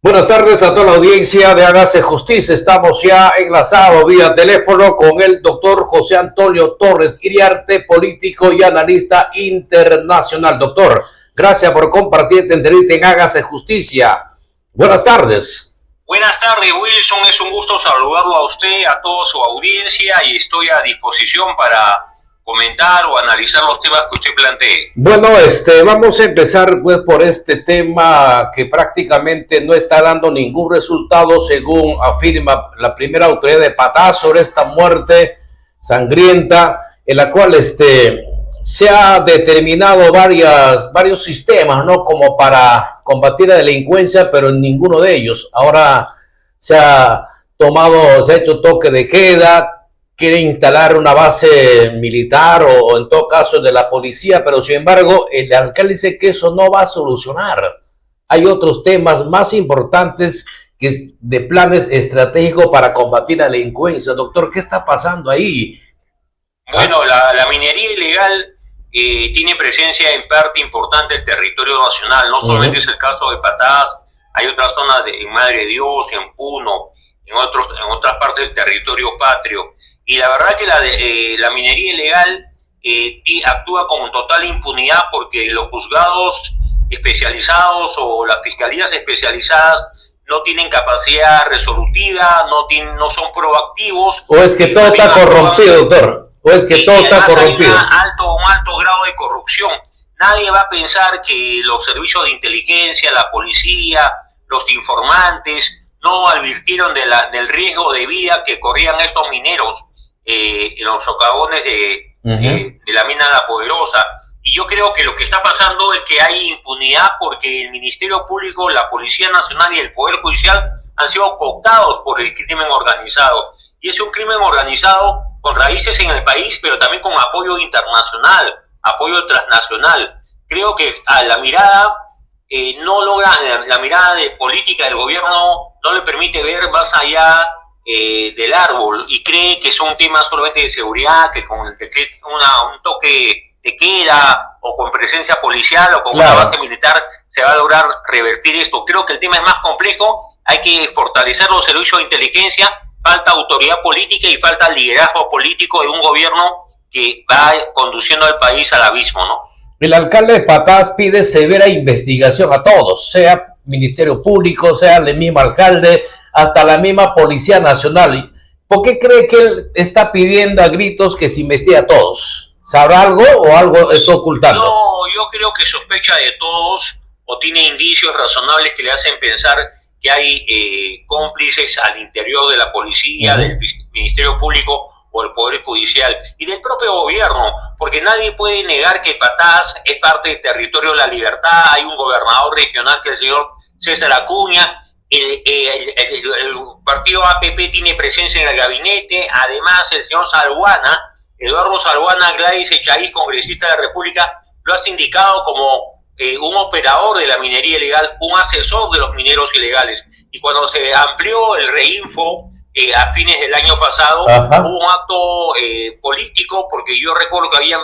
Buenas tardes a toda la audiencia de Hágase Justicia. Estamos ya enlazados vía teléfono con el doctor José Antonio Torres Iriarte, político y analista internacional. Doctor, gracias por compartir esta entrevista en Hágase Justicia. Buenas tardes. Buenas tardes, Wilson. Es un gusto saludarlo a usted, a toda su audiencia, y estoy a disposición para comentar o analizar los temas que usted plantee. Bueno, vamos a empezar pues por este tema que prácticamente no está dando ningún resultado, según afirma la primera autoridad de Patás, sobre esta muerte sangrienta, en la cual se ha determinado varios sistemas, ¿no? Como para combatir la delincuencia, pero en ninguno de ellos. Ahora se ha hecho toque de queda. Quiere instalar una base militar o en todo caso de la policía, pero sin embargo el alcalde dice que eso no va a solucionar. Hay otros temas más importantes que de planes estratégicos para combatir la delincuencia. Doctor, ¿qué está pasando ahí? Bueno, la minería ilegal tiene presencia en parte importante del territorio nacional. No solamente es el caso de Patás, hay otras zonas en Madre de Dios, en Puno, en otras partes del territorio patrio. Y la verdad que la minería ilegal actúa con total impunidad, porque los juzgados especializados o las fiscalías especializadas no tienen capacidad resolutiva, no son proactivos. ¿O es que todo está corrompido, doctor? ¿O es que todo está corrompido? Hay un alto grado de corrupción. Nadie va a pensar que los servicios de inteligencia, la policía, los informantes no advirtieron del riesgo de vida que corrían estos mineros en los socavones de la mina La Poderosa. Y yo creo que lo que está pasando es que hay impunidad porque el Ministerio Público, la Policía Nacional y el Poder Judicial han sido cooptados por el crimen organizado. Y es un crimen organizado con raíces en el país, pero también con apoyo internacional, apoyo transnacional. Creo que la mirada la mirada de política del gobierno no le permite ver más allá del árbol, y cree que es un tema solamente de seguridad, que con un toque de queda o con presencia policial o con una base militar se va a lograr revertir esto. Creo que el tema es más complejo. Hay que fortalecer los servicios de inteligencia, falta autoridad política y falta liderazgo político de un gobierno que va conduciendo al país al abismo, ¿no? El alcalde de Patás pide severa investigación a todos, sea Ministerio Público, sea el mismo alcalde, hasta la misma Policía Nacional. ¿Por qué cree que él está pidiendo a gritos que se investigue a todos? ¿Sabrá algo o algo está ocultando? No, yo creo que sospecha de todos o tiene indicios razonables que le hacen pensar que hay cómplices al interior de la policía, del Ministerio Público o el Poder Judicial y del propio gobierno, porque nadie puede negar que Patás es parte del territorio de la libertad. Hay un gobernador regional que es el señor César Acuña. El partido APP tiene presencia en el gabinete. Además, el señor Salguana, Eduardo Salguana Gladys Echaíz, congresista de la República, lo ha sindicado como un operador de la minería ilegal, un asesor de los mineros ilegales. Y cuando se amplió el reinfo a fines del año pasado, hubo un acto político, porque yo recuerdo que había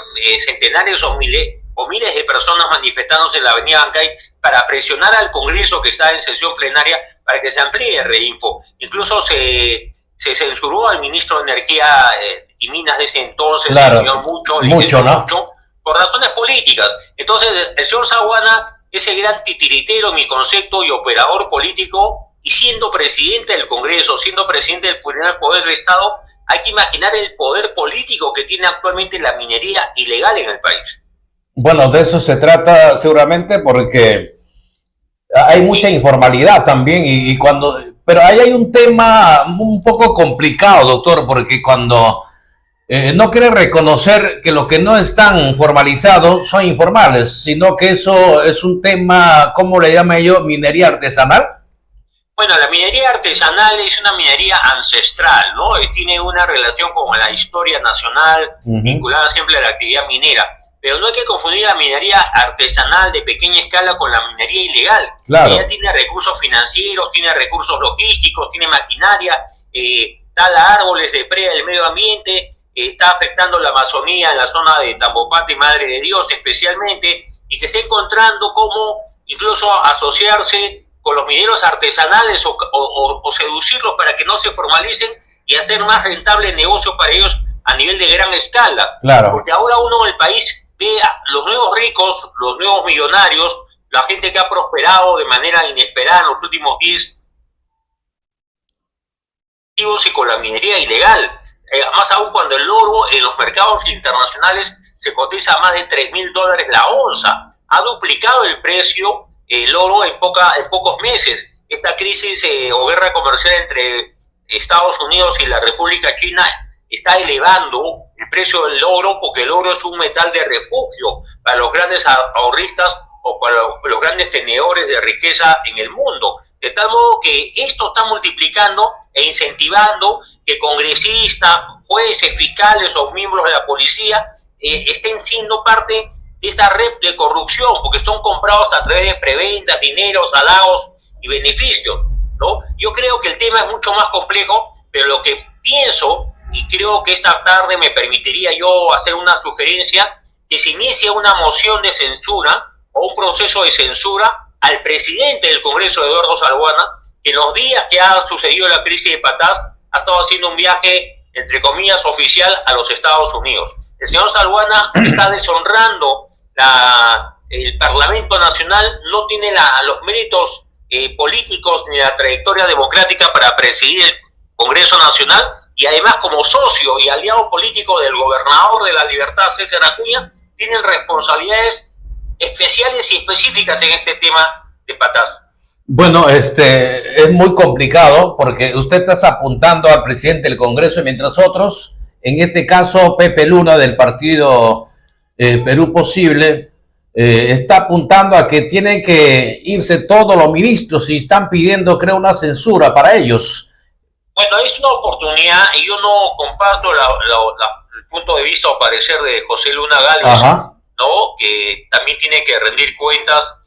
centenares o miles de personas manifestándose en la avenida Bancay para presionar al Congreso, que está en sesión plenaria, para que se amplíe el reinfo. Incluso se censuró al ministro de Energía y Minas de ese entonces, el señor Mucho, por razones políticas. Entonces, el señor Saguana, ese gran titiritero, en mi concepto, y operador político, y siendo presidente del Congreso, siendo presidente del primer poder del Estado, hay que imaginar el poder político que tiene actualmente la minería ilegal en el país. Bueno, de eso se trata seguramente, porque hay mucha informalidad también, pero ahí hay un tema un poco complicado, doctor, porque cuando no quiere reconocer que lo que no están formalizados son informales, sino que eso es un tema, ¿cómo le llamo yo? ¿Minería artesanal? Bueno, la minería artesanal es una minería ancestral, ¿no? Tiene una relación con la historia nacional, vinculada siempre a la actividad minera. Pero no hay que confundir la minería artesanal de pequeña escala con la minería ilegal. Ella tiene recursos financieros, tiene recursos logísticos, tiene maquinaria, tala árboles, depreda el medio ambiente, está afectando la Amazonía en la zona de Tambopata y Madre de Dios especialmente, y que está encontrando cómo incluso asociarse con los mineros artesanales o seducirlos para que no se formalicen y hacer más rentable el negocio para ellos a nivel de gran escala. Claro. Porque ahora uno en el país ve a los nuevos ricos, los nuevos millonarios, la gente que ha prosperado de manera inesperada en los últimos 10 años y con la minería ilegal. Más aún cuando el oro en los mercados internacionales se cotiza a más de $3,000 la onza. Ha duplicado el precio el oro en pocos meses. Esta crisis o guerra comercial entre Estados Unidos y la República China está elevando el precio del oro, porque el oro es un metal de refugio para los grandes ahorristas o para los grandes tenedores de riqueza en el mundo. De tal modo que esto está multiplicando e incentivando que congresistas, jueces, fiscales o miembros de la policía estén siendo parte de esta red de corrupción, porque son comprados a través de preventas, dineros, halagos y beneficios, ¿no? Yo creo que el tema es mucho más complejo, pero lo que pienso, y creo que esta tarde me permitiría yo hacer una sugerencia, que se inicie una moción de censura o un proceso de censura al presidente del Congreso, Eduardo Salbuana, que en los días que ha sucedido la crisis de Patás ha estado haciendo un viaje, entre comillas, oficial a los Estados Unidos. El señor Salbuana está deshonrando el Parlamento Nacional, no tiene los méritos políticos ni la trayectoria democrática para presidir el Congreso Nacional, y además como socio y aliado político del gobernador de La Libertad, César Acuña, tienen responsabilidades especiales y específicas en este tema de Patás. Bueno, es muy complicado porque usted está apuntando al presidente del Congreso, mientras otros, en este caso Pepe Luna del partido Perú Posible, está apuntando a que tienen que irse todos los ministros y están pidiendo, creo, una censura para ellos. Bueno, es una oportunidad, y yo no comparto el punto de vista o parecer de José Luna Gálvez, ¿no? Que también tiene que rendir cuentas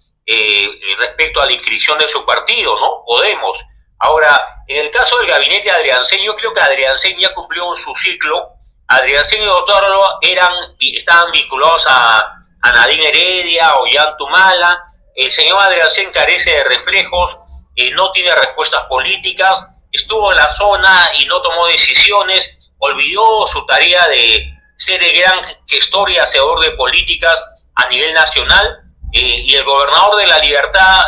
respecto a la inscripción de su partido, ¿no? Podemos. Ahora, en el caso del gabinete de Adriancén, yo creo que Adriancén ya cumplió su ciclo. Adriancén y Otárola estaban vinculados a Nadine Heredia o Jan Tumala. El señor Adriancén carece de reflejos, no tiene respuestas políticas, estuvo en la zona y no tomó decisiones, olvidó su tarea de ser el gran gestor y hacedor de políticas a nivel nacional, y el gobernador de La Libertad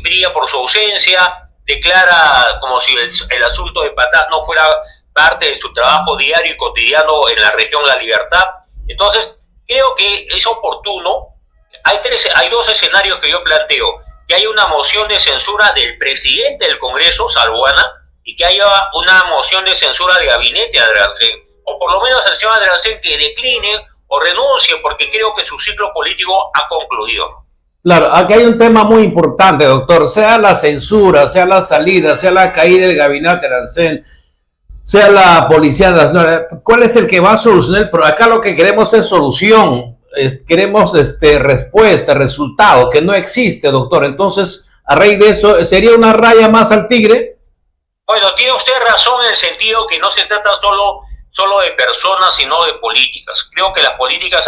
brilla por su ausencia, declara como si el asunto de Patás no fuera parte de su trabajo diario y cotidiano en la región La Libertad. Entonces, creo que es oportuno. Hay dos escenarios que yo planteo: que haya una moción de censura del presidente del Congreso, Salbuana, y que haya una moción de censura del gabinete de Adriancén, o por lo menos el señor Adriancén que decline o renuncie, porque creo que su ciclo político ha concluido. Claro, aquí hay un tema muy importante, doctor, sea la censura, sea la salida, sea la caída del gabinete de Adriancén, sea la Policía Nacional, ¿cuál es el que va a solucionar? Pero acá lo que queremos es solución, queremos respuesta, resultado, que no existe, doctor. Entonces, a raíz de eso, ¿sería una raya más al tigre? Bueno, tiene usted razón en el sentido que no se trata solo de personas, sino de políticas. Creo que las políticas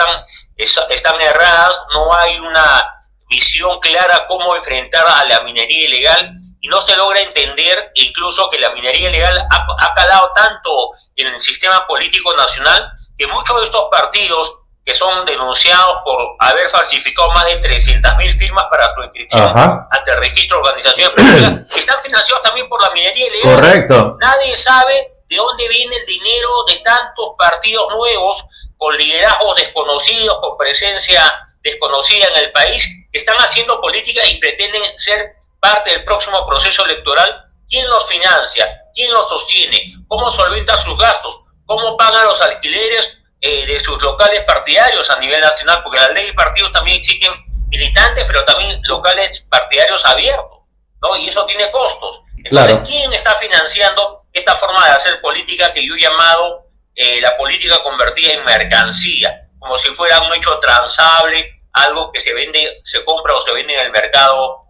están erradas, no hay una visión clara cómo enfrentar a la minería ilegal, y no se logra entender incluso que la minería ilegal ha calado tanto en el sistema político nacional que muchos de estos partidos que son denunciados por haber falsificado más de 300.000 firmas para su inscripción ante el registro de organizaciones públicas, están financiados también por la minería ilegal. Correcto. Nadie sabe de dónde viene el dinero de tantos partidos nuevos, con liderazgos desconocidos, con presencia desconocida en el país, que están haciendo política y pretenden ser parte del próximo proceso electoral. ¿Quién los financia? ¿Quién los sostiene? ¿Cómo solventa sus gastos? ¿Cómo pagan los alquileres de sus locales partidarios a nivel nacional? Porque la ley de partidos también exigen militantes, pero también locales partidarios abiertos, ¿no? Y eso tiene costos. Entonces, claro, ¿quién está financiando esta forma de hacer política que yo he llamado la política convertida en mercancía? Como si fuera un hecho transable, algo que se vende, se compra o se vende en el mercado,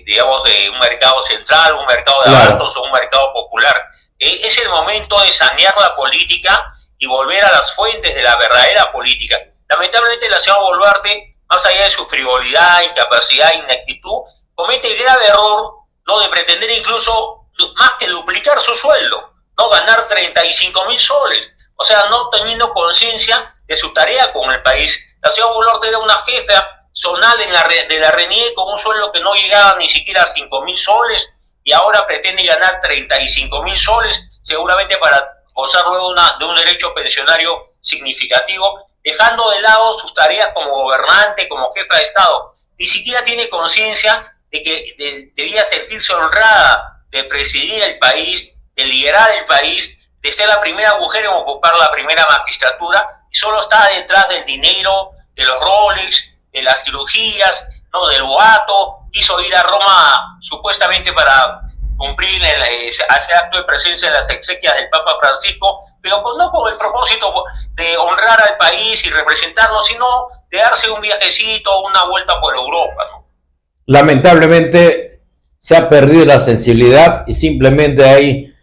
digamos, de un mercado central, un mercado de abastos o un mercado popular. Es el momento de sanear la política y volver a las fuentes de la verdadera política. Lamentablemente la señora Boluarte, más allá de su frivolidad, incapacidad, ineptitud, comete el grave error, ¿no?, de pretender incluso más que duplicar su sueldo, ¿no?, ganar 35.000 soles, o sea, no teniendo conciencia de su tarea con el país. La señora Boluarte era una jefa zonal de la RENIE con un sueldo que no llegaba ni siquiera a 5.000 soles y ahora pretende ganar 35.000 soles, seguramente para gozar luego de un derecho pensionario significativo, dejando de lado sus tareas como gobernante, como jefa de Estado. Ni siquiera tiene conciencia de que debía sentirse honrada de presidir el país, de liderar el país, de ser la primera mujer en ocupar la primera magistratura, y solo está detrás del dinero, de los Rolex, de las cirugías, ¿no?, del boato. Quiso ir a Roma supuestamente para cumplir ese acto de presencia en las exequias del Papa Francisco, pero pues no con el propósito de honrar al país y representarlo, sino de darse un viajecito, una vuelta por Europa, ¿no? Lamentablemente se ha perdido la sensibilidad y simplemente hay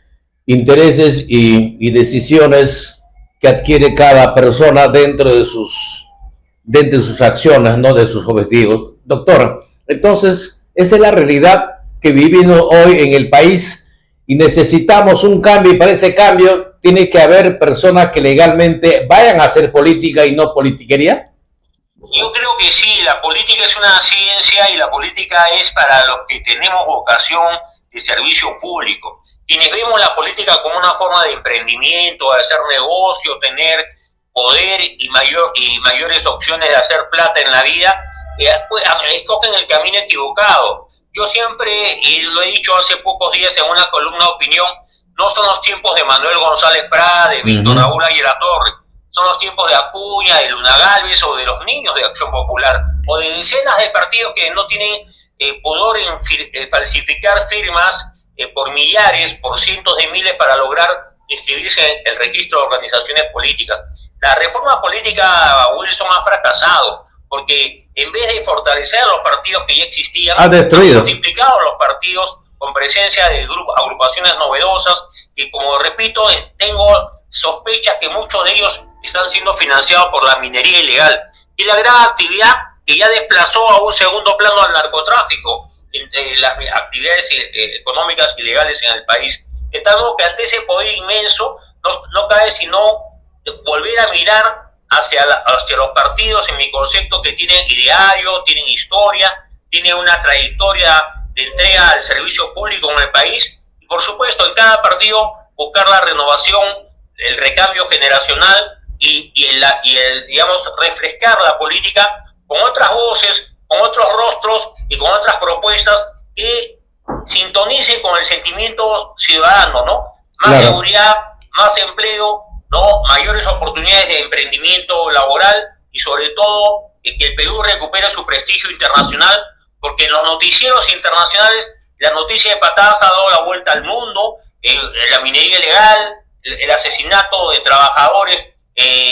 intereses y decisiones que adquiere cada persona dentro de sus acciones, no de sus objetivos. Doctor, entonces esa es la realidad que vivimos hoy en el país y necesitamos un cambio, y para ese cambio tiene que haber personas que legalmente vayan a hacer política y no politiquería. Yo creo que sí, la política es una ciencia y la política es para los que tenemos vocación de servicio público. Quienes vemos la política como una forma de emprendimiento, de hacer negocio, tener poder y mayores opciones de hacer plata en la vida, pues, escogen el camino equivocado. Yo siempre, y lo he dicho hace pocos días en una columna de opinión, no son los tiempos de Manuel González Prada, de Víctor Raúl Aguirre Torre, son los tiempos de Acuña, de Luna Gálvez o de los niños de Acción Popular, o de decenas de partidos que no tienen pudor en falsificar firmas por millares, por cientos de miles para lograr inscribirse en el registro de organizaciones políticas. La reforma política, Wilson, ha fracasado, porque en vez de fortalecer a los partidos que ya existían, ha destruido, han multiplicado los partidos con presencia de agrupaciones novedosas que, como repito, tengo sospechas que muchos de ellos están siendo financiados por la minería ilegal y la gran actividad que ya desplazó a un segundo plano al narcotráfico entre las actividades económicas ilegales en el país. De tal modo que ante ese poder inmenso no cabe sino volver a mirar hacia los partidos, en mi concepto, que tienen ideario, tienen historia, tienen una trayectoria de entrega al servicio público en el país, y por supuesto en cada partido buscar la renovación, el recambio generacional y el digamos, refrescar la política con otras voces, con otros rostros y con otras propuestas que sintonicen con el sentimiento ciudadano, ¿no? Más seguridad, más empleo, ¿no?, mayores oportunidades de emprendimiento laboral y sobre todo que el Perú recupere su prestigio internacional, porque en los noticieros internacionales la noticia de patadas ha dado la vuelta al mundo, la minería ilegal, el asesinato de trabajadores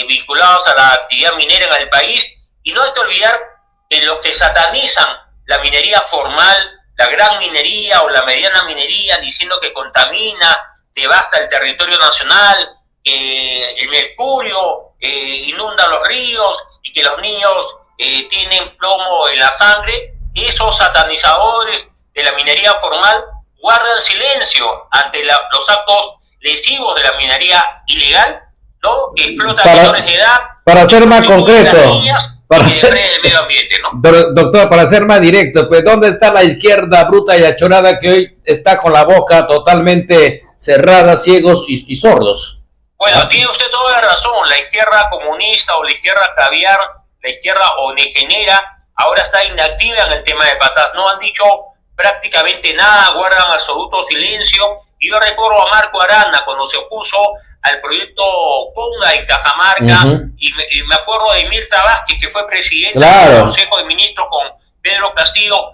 vinculados a la actividad minera en el país, y no hay que olvidar que los que satanizan la minería formal, la gran minería o la mediana minería, diciendo que contamina, devasta el territorio nacional, el mercurio inunda los ríos y que los niños tienen plomo en la sangre, esos satanizadores de la minería formal guardan silencio ante los actos lesivos de la minería ilegal, ¿no?, que explota menores de edad. Para ser más concreto, para ser, el medio ambiente, ¿no? Doctor, para ser más directo, pues ¿dónde está la izquierda bruta y achorada que hoy está con la boca totalmente cerrada, ciegos y sordos? Bueno, tiene usted toda la razón. La izquierda comunista o la izquierda caviar, la izquierda onegenera, ahora está inactiva en el tema de patadas. No han dicho prácticamente nada, guardan absoluto silencio. Y yo recuerdo a Marco Arana cuando se opuso al proyecto Conga en Cajamarca, y me acuerdo de Mirta Vázquez, que fue presidenta del Consejo de Ministros con Pedro Castillo,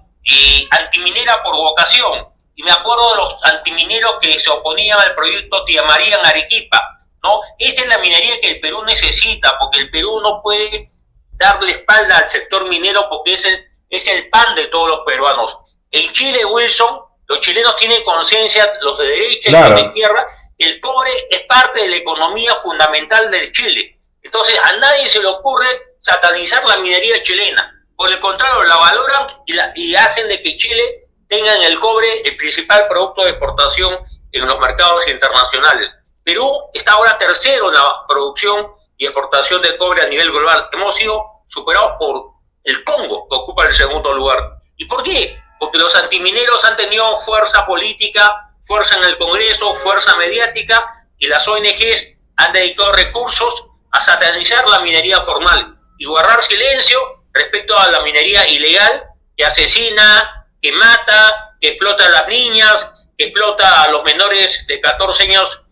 antiminera por vocación. Y me acuerdo de los antimineros que se oponían al proyecto Tía María en Arequipa, ¿no? Esa es la minería que el Perú necesita, porque el Perú no puede darle espalda al sector minero porque es el pan de todos los peruanos. En Chile, Wilson, los chilenos tienen conciencia, los de derecha y los de izquierda, el cobre es parte de la economía fundamental del Chile. Entonces a nadie se le ocurre satanizar la minería chilena. Por el contrario, la valoran y hacen de que Chile tenga en el cobre el principal producto de exportación en los mercados internacionales. Perú está ahora tercero en la producción y exportación de cobre a nivel global. Hemos sido superados por el Congo, que ocupa el segundo lugar. ¿Y por qué? Porque los antimineros han tenido fuerza política, fuerza en el Congreso, fuerza mediática, y las ONGs han dedicado recursos a satanizar la minería formal y guardar silencio respecto a la minería ilegal que asesina, que mata, que explota a las niñas, que explota a los menores de 14 años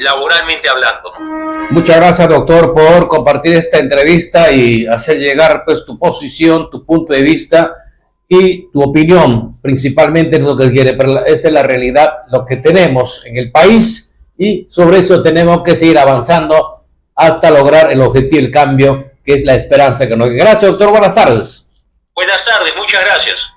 laboralmente hablando, ¿no? Muchas gracias, doctor, por compartir esta entrevista y hacer llegar pues tu posición, tu punto de vista y tu opinión, principalmente es lo que quiere, pero esa es la realidad, lo que tenemos en el país, y sobre eso tenemos que seguir avanzando hasta lograr el objetivo, el cambio, que es la esperanza que nos... Gracias, doctor, buenas tardes. Buenas tardes, muchas gracias.